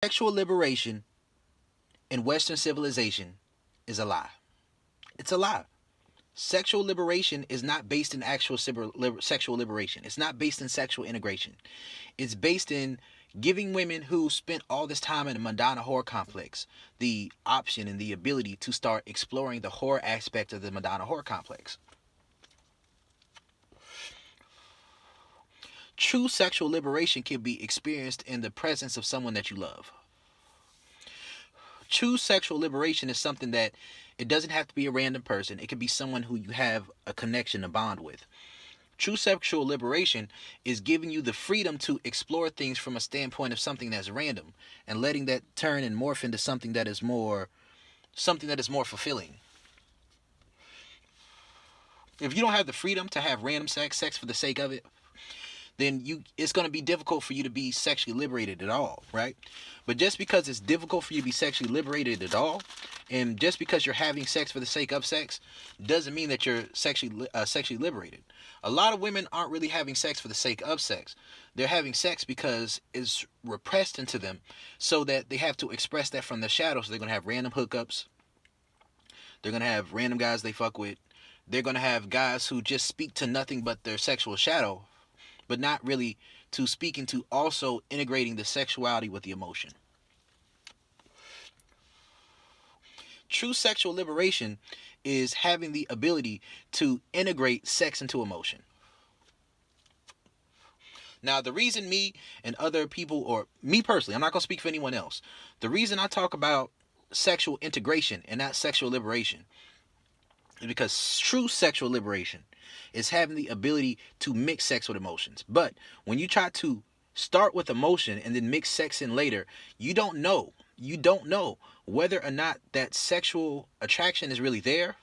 Sexual liberation in Western civilization is a lie. It's a lie. Sexual liberation is not based in actual sexual liberation. It's not based in sexual integration. It's based in giving women who spent all this time in the Madonna horror complex the option and the ability to start exploring the horror aspect of the Madonna horror complex. True sexual liberation can be experienced in the presence of someone that you love. True sexual liberation is something that it doesn't have to be a random person. It can be someone who you have a connection, a bond with. True sexual liberation is giving you the freedom to explore things from a standpoint of something that's random and letting that turn and morph into something that is more fulfilling. If you don't have the freedom to have random sex for the sake of it, then it's going to be difficult for you to be sexually liberated at all, right? But just because it's difficult for you to be sexually liberated at all, and just because you're having sex for the sake of sex, doesn't mean that you're sexually liberated. A lot of women aren't really having sex for the sake of sex. They're having sex because it's repressed into them, so that they have to express that from the shadows. So they're gonna have random hookups. They're gonna have random guys they fuck with. They're gonna have guys who just speak to nothing but their sexual shadow, but not really to speaking to also integrating the sexuality with the emotion. True sexual liberation is having the ability to integrate sex into emotion. Now, the reason me and other people, or me personally, I'm not going to speak for anyone else, the reason I talk about sexual integration and not sexual liberation is because true sexual liberation is having the ability to mix sex with emotions. But when you try to start with emotion and then mix sex in later, you don't know. You don't know whether or not that sexual attraction is really there,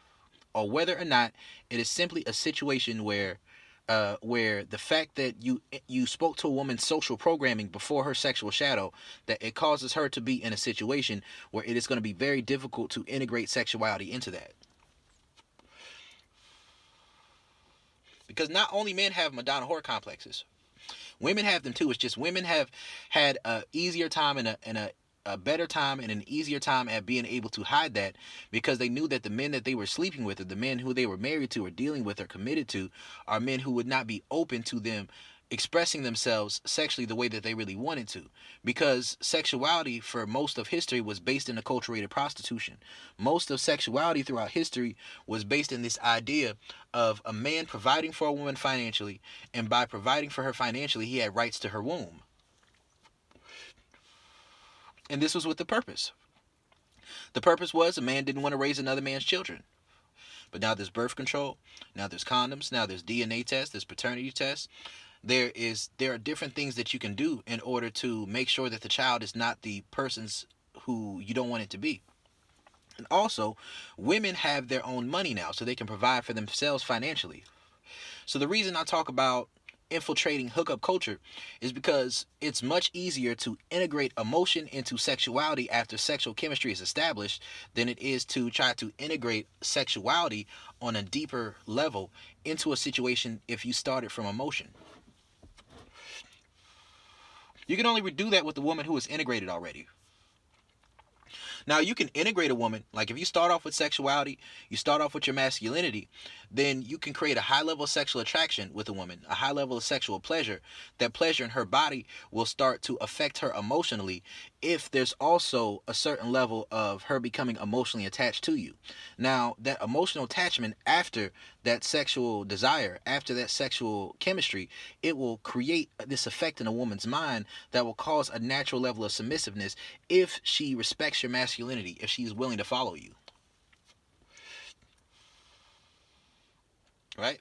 or whether or not it is simply a situation where the fact that you spoke to a woman's social programming before her sexual shadow, that it causes her to be in a situation where it is going to be very difficult to integrate sexuality into that. Because not only men have Madonna whore complexes, women have them too. It's just women have had a easier time and a better time and an easier time at being able to hide that, because they knew that the men that they were sleeping with, or the men who they were married to or dealing with or committed to, are men who would not be open to them expressing themselves sexually the way that they really wanted to, because sexuality for most of history was based in acculturated prostitution. Most of sexuality throughout history was based in this idea of a man providing for a woman financially, and by providing for her financially he had rights to her womb. And this was with the purpose. The purpose was a man didn't want to raise another man's children. But now there's birth control, now there's condoms, now there's DNA tests, there's paternity tests. There are different things that you can do in order to make sure that the child is not the person's who you don't want it to be. And also, women have their own money now, so they can provide for themselves financially. So the reason I talk about infiltrating hookup culture is because it's much easier to integrate emotion into sexuality after sexual chemistry is established than it is to try to integrate sexuality on a deeper level into a situation if you started from emotion. You can only do that with the woman who is integrated already. Now, you can integrate a woman, like if you start off with sexuality, you start off with your masculinity, then you can create a high level of sexual attraction with a woman, a high level of sexual pleasure. That pleasure in her body will start to affect her emotionally if there's also a certain level of her becoming emotionally attached to you. Now, that emotional attachment after that sexual desire, after that sexual chemistry, it will create this effect in a woman's mind that will cause a natural level of submissiveness if she respects your masculinity, if she is willing to follow you. Right?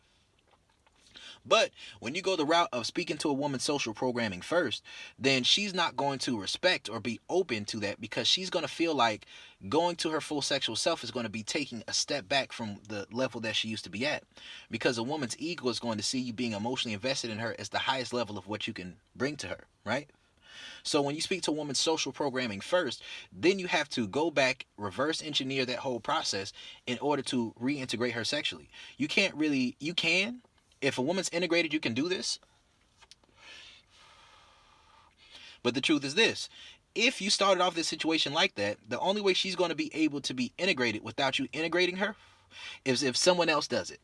But when you go the route of speaking to a woman's social programming first, then she's not going to respect or be open to that, because she's going to feel like going to her full sexual self is going to be taking a step back from the level that she used to be at. Because a woman's ego is going to see you being emotionally invested in her as the highest level of what you can bring to her, right? So when you speak to a woman's social programming first, then you have to go back, reverse engineer that whole process in order to reintegrate her sexually. You can, if a woman's integrated, you can do this. But the truth is this: if you started off this situation like that, the only way she's going to be able to be integrated without you integrating her is if someone else does it.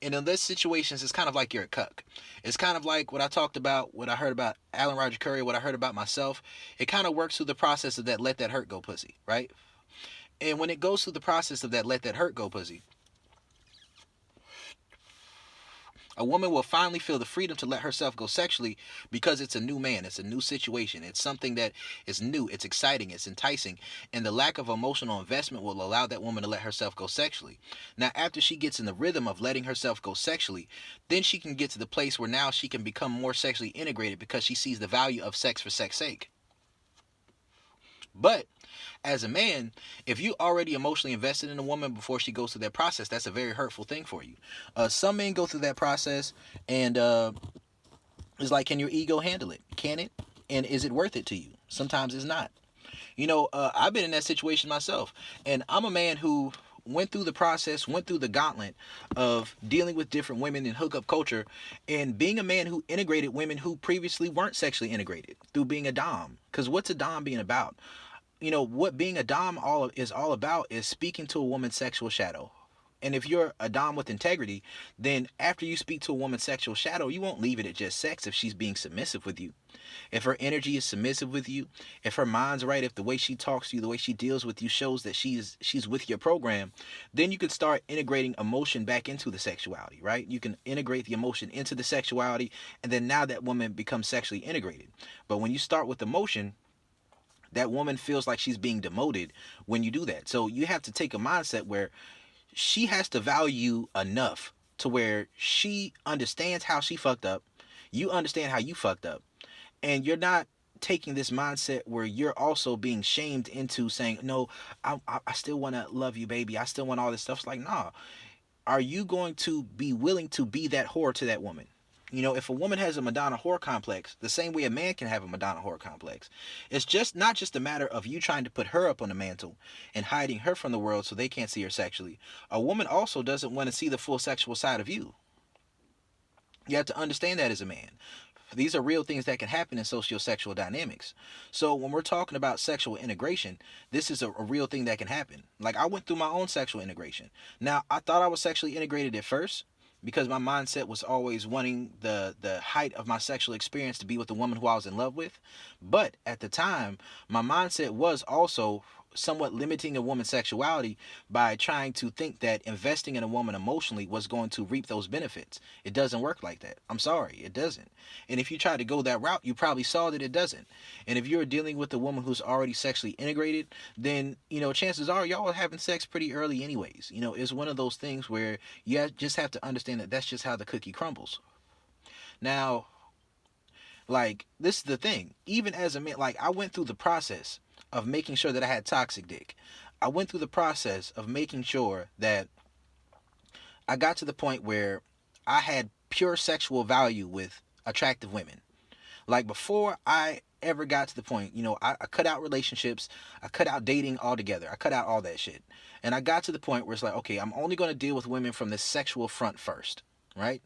And in those situations, it's kind of like you're a cuck. It's kind of like what I talked about, what I heard about Alan Roger Curry, what I heard about myself. It kind of works through the process of that let that hurt go pussy, right? And when it goes through the process of that let that hurt go pussy, a woman will finally feel the freedom to let herself go sexually because it's a new man, it's a new situation, it's something that is new, it's exciting, it's enticing, and the lack of emotional investment will allow that woman to let herself go sexually. Now, after she gets in the rhythm of letting herself go sexually, then she can get to the place where now she can become more sexually integrated because she sees the value of sex for sex sake. But as a man, if you already emotionally invested in a woman before she goes through that process, that's a very hurtful thing for you. Some men go through that process and it's like, can your ego handle it? Can it? And is it worth it to you? Sometimes it's not. I've been in that situation myself, and I'm a man who went through the process, went through the gauntlet of dealing with different women in hookup culture, and being a man who integrated women who previously weren't sexually integrated through being a dom. Because what's a dom being about? What being a dom all about is speaking to a woman's sexual shadow. And if you're a dom with integrity, then after you speak to a woman's sexual shadow, you won't leave it at just sex if she's being submissive with you. If her energy is submissive with you, if her mind's right, if the way she talks to you, the way she deals with you shows that she's with your program, then you can start integrating emotion back into the sexuality, right? You can integrate the emotion into the sexuality, and then now that woman becomes sexually integrated. But when you start with emotion, that woman feels like she's being demoted when you do that. So you have to take a mindset where she has to value you enough to where she understands how she fucked up, you understand how you fucked up, and you're not taking this mindset where you're also being shamed into saying, no, I still want to love you, baby, I still want all this stuff. It's like, nah. Are you going to be willing to be that whore to that woman? If a woman has a Madonna whore complex, the same way a man can have a Madonna whore complex, it's just not just a matter of you trying to put her up on the mantle and hiding her from the world so they can't see her sexually. A woman also doesn't want to see the full sexual side of you. You have to understand that as a man. These are real things that can happen in sociosexual dynamics. So when we're talking about sexual integration, this is a real thing that can happen. Like, I went through my own sexual integration. Now, I thought I was sexually integrated at first because my mindset was always wanting the height of my sexual experience to be with the woman who I was in love with. But at the time, my mindset was also somewhat limiting a woman's sexuality by trying to think that investing in a woman emotionally was going to reap those benefits. It doesn't work like that. I'm sorry, it doesn't. And if you try to go that route, you probably saw that it doesn't. And if you're dealing with a woman who's already sexually integrated, then, chances are y'all are having sex pretty early anyways. It's one of those things where you just have to understand that that's just how the cookie crumbles. Now, like, this is the thing. Even as a man, like, I went through the process of making sure that I had toxic dick. I went through the process of making sure that I got to the point where I had pure sexual value with attractive women. Like, before I ever got to the point, I cut out relationships, I cut out dating altogether, I cut out all that shit. And I got to the point where it's like, okay, I'm only going to deal with women from the sexual front first, right?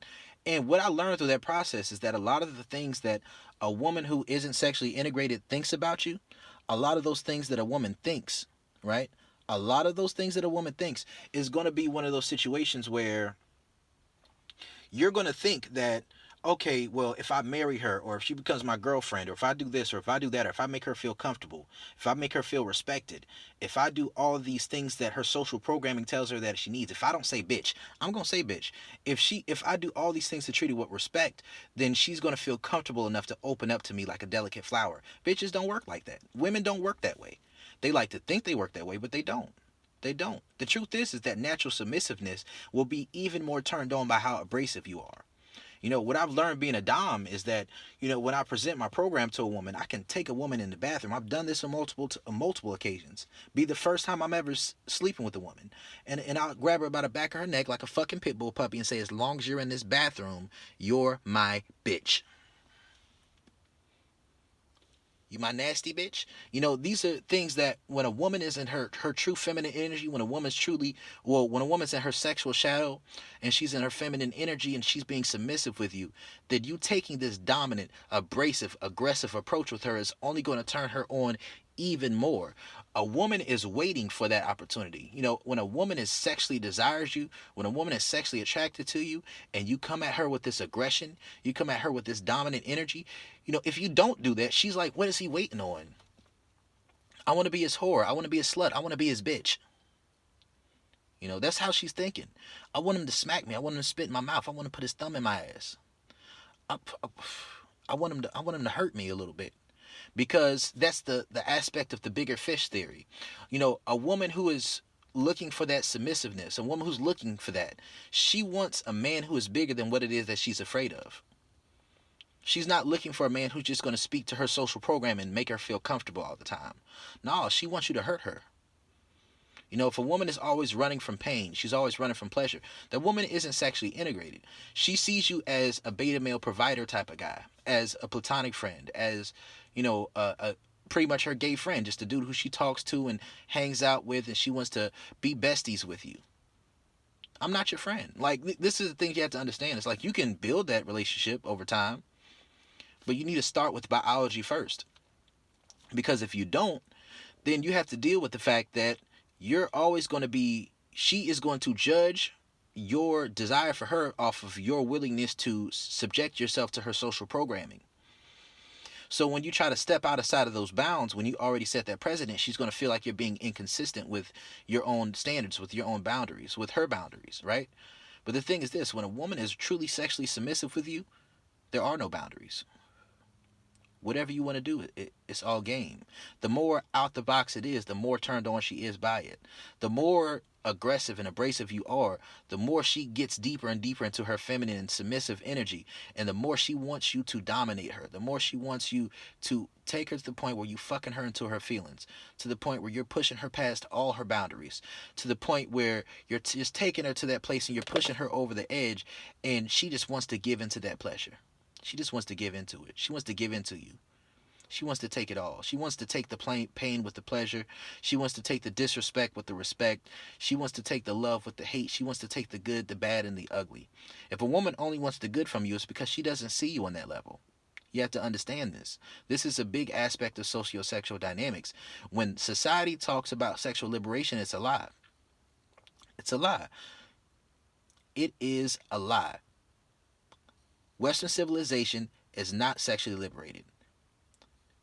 And what I learned through that process is that a lot of the things that a woman who isn't sexually integrated thinks about you, a lot of those things that a woman thinks, right? A lot of those things that a woman thinks is going to be one of those situations where you're going to think that, okay, well, if I marry her, or if she becomes my girlfriend, or if I do this, or if I do that, or if I make her feel comfortable, if I make her feel respected, if I do all of these things that her social programming tells her that she needs, if I don't say bitch, I'm going to say bitch. If I do all these things to treat her with respect, then she's going to feel comfortable enough to open up to me like a delicate flower. Bitches don't work like that. Women don't work that way. They like to think they work that way, but they don't. They don't. The truth is that natural submissiveness will be even more turned on by how abrasive you are. What I've learned being a dom is that, when I present my program to a woman, I can take a woman in the bathroom. I've done this on multiple occasions. Be the first time I'm ever sleeping with a woman. And I'll grab her by the back of her neck like a fucking pit bull puppy and say, as long as you're in this bathroom, you're my bitch. You my nasty bitch. These are things that when a woman is in her true feminine energy, when a when a woman's in her sexual shadow and she's in her feminine energy and she's being submissive with you, that you taking this dominant, abrasive, aggressive approach with her is only going to turn her on even more. A woman is waiting for that opportunity. You know, when a woman is sexually desires you, when a woman is sexually attracted to you, and you come at her with this aggression, you come at her with this dominant energy, you know, if you don't do that, she's like, what is he waiting on? I want to be his whore. I want to be his slut. I want to be his bitch. You know, that's how she's thinking. I want him to smack me. I want him to spit in my mouth. I want to put his thumb in my ass. I, I, I want him to. I want him to hurt me a little bit, because that's the aspect of the bigger fish theory. You know, a woman who is looking for that submissiveness, a woman who's looking for that, she wants a man who is bigger than what it is that she's afraid of. She's not looking for a man who's just going to speak to her social program and make her feel comfortable all the time. No, she wants you to hurt her. You know, if a woman is always running from pain, she's always running from pleasure, that woman isn't sexually integrated. She sees you as a beta male provider type of guy, as a platonic friend, as, you know, pretty much her gay friend, just a dude who she talks to and hangs out with, and she wants to be besties with you. I'm not your friend. Like, this is the thing you have to understand. It's like, you can build that relationship over time, but you need to start with biology first. Because if you don't, then you have to deal with the fact that you're always going to be, she is going to judge your desire for her off of your willingness to subject yourself to her social programming. So when you try to step outside of those bounds, when you already set that precedent, she's going to feel like you're being inconsistent with your own standards, with your own boundaries, with her boundaries, right? But the thing is this, when a woman is truly sexually submissive with you, there are no boundaries. Whatever you want to do, it's all game. The more out the box it is, the more turned on she is by it. The more aggressive and abrasive you are, the more she gets deeper and deeper into her feminine and submissive energy, and the more she wants you to dominate her, the more she wants you to take her to the point where you fucking her into her feelings, to the point where you're pushing her past all her boundaries, to the point where you're just taking her to that place and you're pushing her over the edge, and she just wants to give into that pleasure. She just wants to give into it. She wants to give into you. She wants to take it all. She wants to take the pain with the pleasure. She wants to take the disrespect with the respect. She wants to take the love with the hate. She wants to take the good, the bad, and the ugly. If a woman only wants the good from you, it's because she doesn't see you on that level. You have to understand this. This is a big aspect of sociosexual dynamics. When society talks about sexual liberation, it's a lie. It's a lie. It is a lie. Western civilization is not sexually liberated.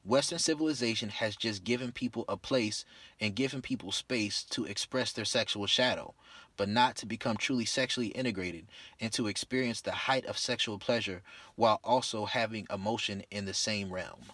Western civilization has just given people a place and given people space to express their sexual shadow, but not to become truly sexually integrated and to experience the height of sexual pleasure while also having emotion in the same realm.